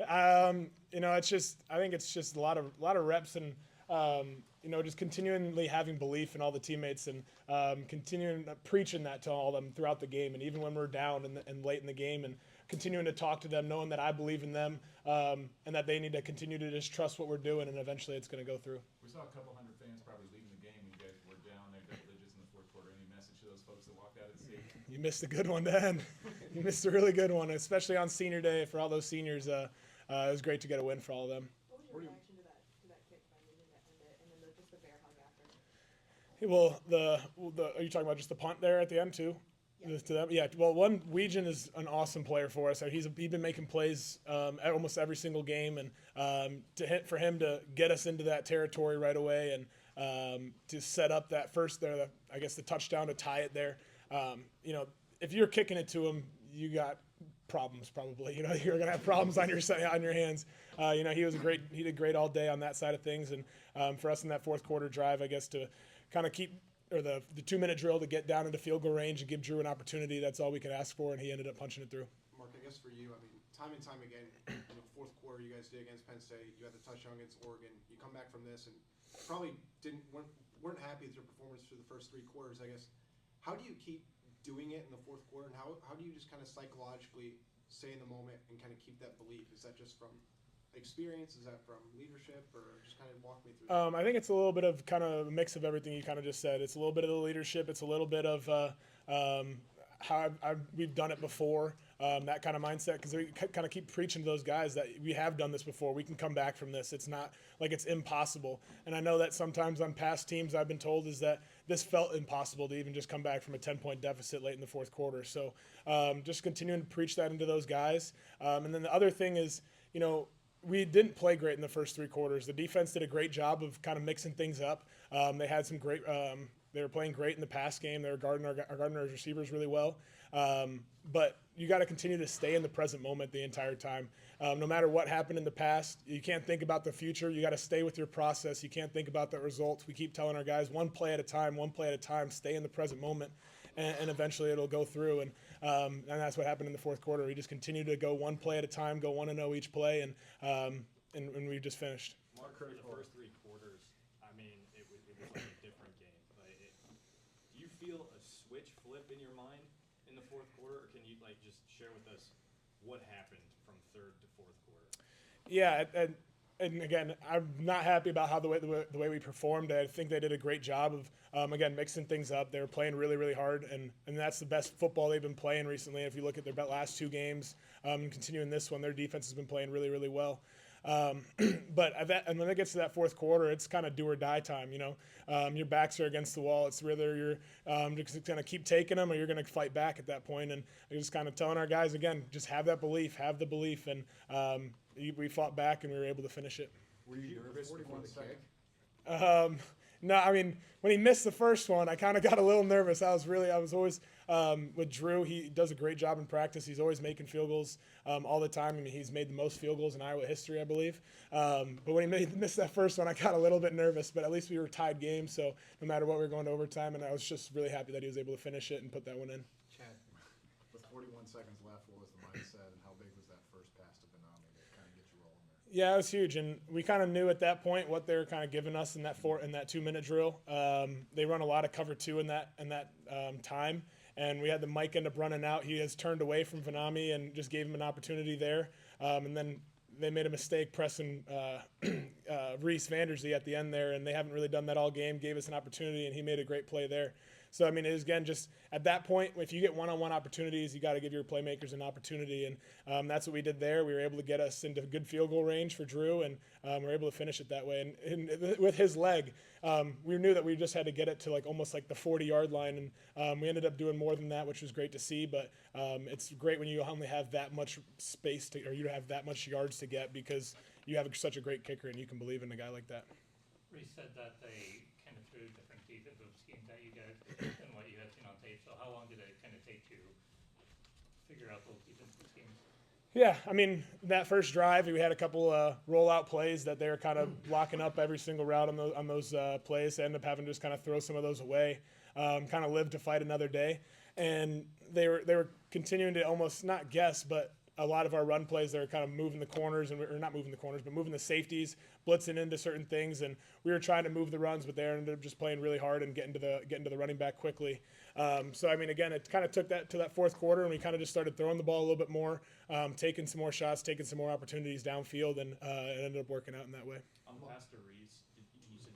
I think it's just a lot of reps and just continually having belief in all the teammates and continuing preaching that to all of them throughout the game, and even when we're down and late in the game, and continuing to talk to them, knowing that I believe in them and that they need to continue to just trust what we're doing, and eventually it's going to go through. We saw a couple hundred fans probably leaving the game. You guys were down there double digits in the fourth quarter. Any message to those folks that walked out of the stadium? You missed a good one, Dan. You missed a really good one, especially on senior day for all those seniors. It was great to get a win for all of them. What was your reaction to that kick by Nugent and then just the bear hug after? Well, are you talking about just the punt there at the end too? Yeah. To them? Yeah. Well, Weegan is an awesome player for us. He's been making plays almost every single game, and for him to get us into that territory right away and to set up that first there, I guess the touchdown to tie it there. If you're kicking it to him, you got problems probably. You're gonna have problems on your hands. He did great all day on that side of things, and for us in that fourth quarter drive, I guess to kind of keep. Or the 2-minute drill to get down into field goal range and give Drew an opportunity. That's all we could ask for, and he ended up punching it through. Mark, I guess for you, time and time again, in the fourth quarter you guys did against Penn State, you had the touchdown against Oregon. You come back from this and probably weren't happy with your performance through the first 3 quarters. I guess, how do you keep doing it in the fourth quarter, and how do you just kind of psychologically stay in the moment and kind of keep that belief? Is that just from experience? Is that from leadership, or just kind of walk me through that? I think it's a little bit of kind of a mix of everything you kind of just said. It's a little bit of the leadership. It's a little bit of how we've done it before, that kind of mindset, because we kind of keep preaching to those guys that we have done this before. We can come back from this. It's not like it's impossible. And I know that sometimes on past teams I've been told is that this felt impossible to even just come back from a 10-point deficit late in the fourth quarter. So just continuing to preach that into those guys. And then the other thing is, we didn't play great in the first 3 quarters. The defense did a great job of kind of mixing things up. They had some great. They were playing great in the pass game. They were guarding our receivers really well. But you got to continue to stay in the present moment the entire time. No matter what happened in the past, you can't think about the future. You got to stay with your process. You can't think about the results. We keep telling our guys, one play at a time, stay in the present moment, and eventually it'll go through. And that's what happened in the fourth quarter. We just continued to go one play at a time, go 1-0 each play, and we just finished. Mark, for the first 3 quarters, it was like a different game. Do you feel a switch flip in your mind in the fourth quarter, or can you just share with us what happened from third to fourth quarter? Yeah, and again, I'm not happy about how the way we performed. I think they did a great job of again mixing things up. They were playing really, really hard, and that's the best football they've been playing recently. If you look at their last 2 games, and continuing this one, their defense has been playing really, really well. And when it gets to that fourth quarter, it's kind of do or die time. Your backs are against the wall. It's whether you're just going to keep taking them or you're going to fight back at that point. And I'm just kind of telling our guys again, just have that belief, have the belief, and we fought back and we were able to finish it. Were you nervous before the kick? No, when he missed the first one, I kind of got a little nervous. I was always with Drew. He does a great job in practice. He's always making field goals all the time. He's made the most field goals in Iowa history, I believe. But when he missed that first one, I got a little bit nervous. But at least we were tied games, so no matter what, we were going to overtime. And I was just really happy that he was able to finish it and put that one in. Chad, with 41 seconds left, what was the mindset, and how big was that first pass to Benami to kind of get you rolling there? Yeah, it was huge, and we kind of knew at that point what they were kind of giving us in that 2-minute drill. They run a lot of cover 2 in that time, and we had the Mike end up running out. He has turned away from Benami and just gave him an opportunity there, and then they made a mistake pressing Reese Vandersee at the end there, and they haven't really done that all game. Gave us an opportunity, and he made a great play there. So, it was, again, just at that point, if you get one-on-one opportunities, you got to give your playmakers an opportunity, and that's what we did there. We were able to get us into good field goal range for Drew, and we were able to finish it that way. And with his leg, we knew that we just had to get it to almost the 40-yard line, and we ended up doing more than that, which was great to see. But it's great when you only have that much space or you have that much yards to get, because you have such a great kicker, and you can believe in a guy like that. Reese said that they kind of threw different defensive schemes at you guys than what you had seen on tape. So how long did it kind of take to figure out those defensive schemes? Yeah, that first drive, we had a couple rollout plays that they were kind of blocking up every single route on those plays. They ended up having to just kind of throw some of those away, kind of live to fight another day. And they were continuing to almost not guess, but a lot of our run plays that are kind of moving the corners, or not moving the corners, but moving the safeties, blitzing into certain things, and we were trying to move the runs, but they ended up just playing really hard and getting to the running back quickly. So I mean, again, it kind of took that to that fourth quarter, and we kind of just started throwing the ball a little bit more, taking some more shots, taking some more opportunities downfield, and it ended up working out in that way. On the pass to Reese, you said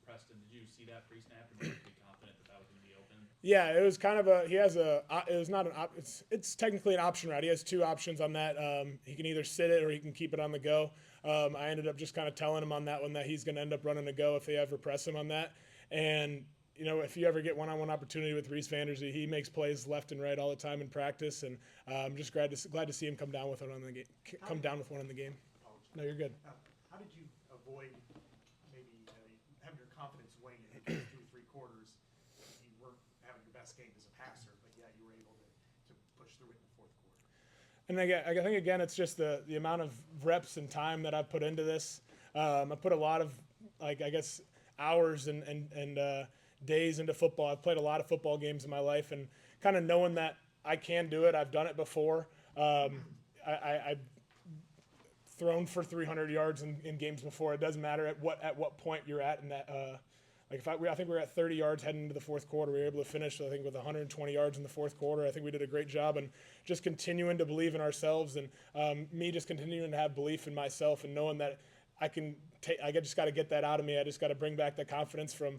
Preston, did you see that pre-snap and were you pretty confident that was going to be open? Yeah, it was kind of it was not it's technically an option route. He has two options on that. He can either sit it or he can keep it on the go. I ended up just kind of telling him on that one that he's going to end up running a go if they ever press him on that. And you know, if you ever get one-on-one opportunity with Reese Vandersee, he makes plays left and right all the time in practice, and I'm just glad to see him come down with one in the game. No, you're good. How did you avoid maybe having your confidence wane in the first 2 or 3 quarters? You weren't having your best game as a passer, but yeah, you were able to push through it in the fourth quarter. And I think again, it's just the amount of reps and time that I've put into this. I put a lot of hours and days into football. I've played a lot of football games in my life, and kind of knowing that I can do it. I've done it before. I've thrown for 300 yards in games before. It doesn't matter at what point you're at in that. I think we were at 30 yards heading into the fourth quarter. We were able to finish, I think, with 120 yards in the fourth quarter. I think we did a great job, and just continuing to believe in ourselves, and me just continuing to have belief in myself, and knowing that I just got to get that out of me. I just got to bring back the confidence from,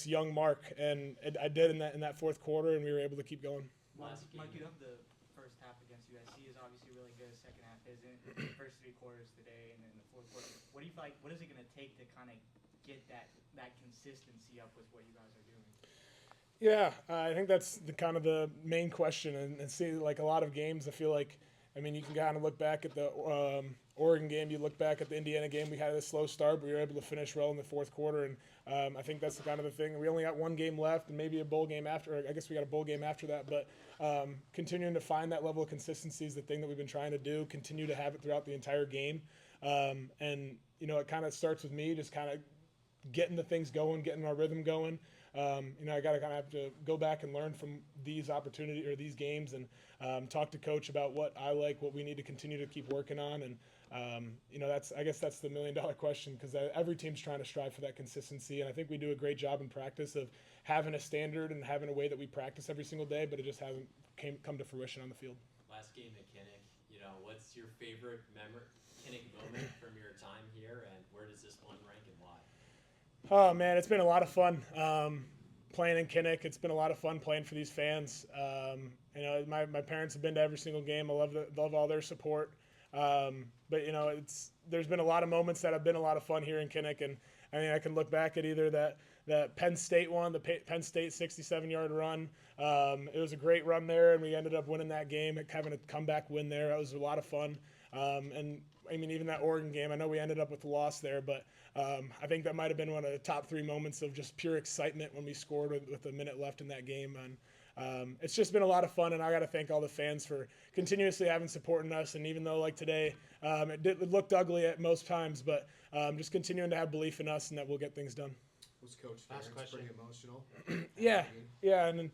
young Mark, and I did in that fourth quarter, and we were able to keep going. Mark, you have the first half against USC is obviously really good. Second half isn't. First 3 quarters today, and then the fourth quarter. What do you feel like? What is it going to take to kind of get that consistency up with what you guys are doing? Yeah, I think that's the main question, and see, like a lot of games, I feel like, I mean, you can kind of look back at the Oregon game, you look back at the Indiana game, we had a slow start, but we were able to finish well in the fourth quarter, and I think that's the thing. We only got one game left, and maybe a bowl game after, I guess we got a bowl game after that, but continuing to find that level of consistency is the thing that we've been trying to do, continue to have it throughout the entire game, and, you know, it kind of starts with me just kind of getting the things going, getting our rhythm going. I got to kind of have to go back and learn from these opportunities or these games, and talk to coach about what I like, what we need to continue to keep working on. And, I guess that's the $1 million question, because every team's trying to strive for that consistency. And I think we do a great job in practice of having a standard and having a way that we practice every single day, but it just hasn't come to fruition on the field. Last game at Kinnick, what's your favorite Kinnick moment from your time here, and where does this one rank and why? Oh man, it's been a lot of fun playing in Kinnick. It's been a lot of fun playing for these fans. My parents have been to every single game. I love all their support. But there's been a lot of moments that have been a lot of fun here in Kinnick, and I mean I can look back at either that Penn State one, the Penn State 67-yard run. It was a great run there, and we ended up winning that game, having a comeback win there. That was a lot of fun. And I mean, even that Oregon game, I know we ended up with a loss there, but I think that might have been one of the top 3 moments of just pure excitement when we scored with a minute left in that game. And it's just been a lot of fun, and I got to thank all the fans for continuously supporting us. And even though, like today, it looked ugly at most times, but just continuing to have belief in us and that we'll get things done. Was Coach Ferentz pretty emotional? Yeah, and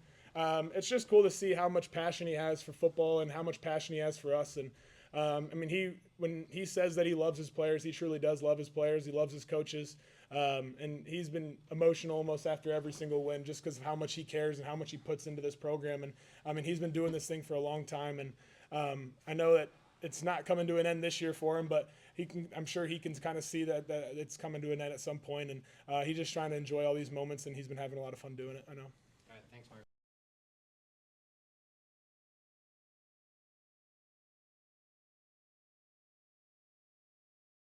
it's just cool to see how much passion he has for football and how much passion he has for us. And when he says that he loves his players, he truly does love his players. He loves his coaches. And he's been emotional almost after every single win just because of how much he cares and how much he puts into this program. And I mean, he's been doing this thing for a long time. And I know that it's not coming to an end this year for him, but I'm sure he can kind of see that it's coming to an end at some point. And he's just trying to enjoy all these moments, and he's been having a lot of fun doing it. I know. All right, thanks, Mark.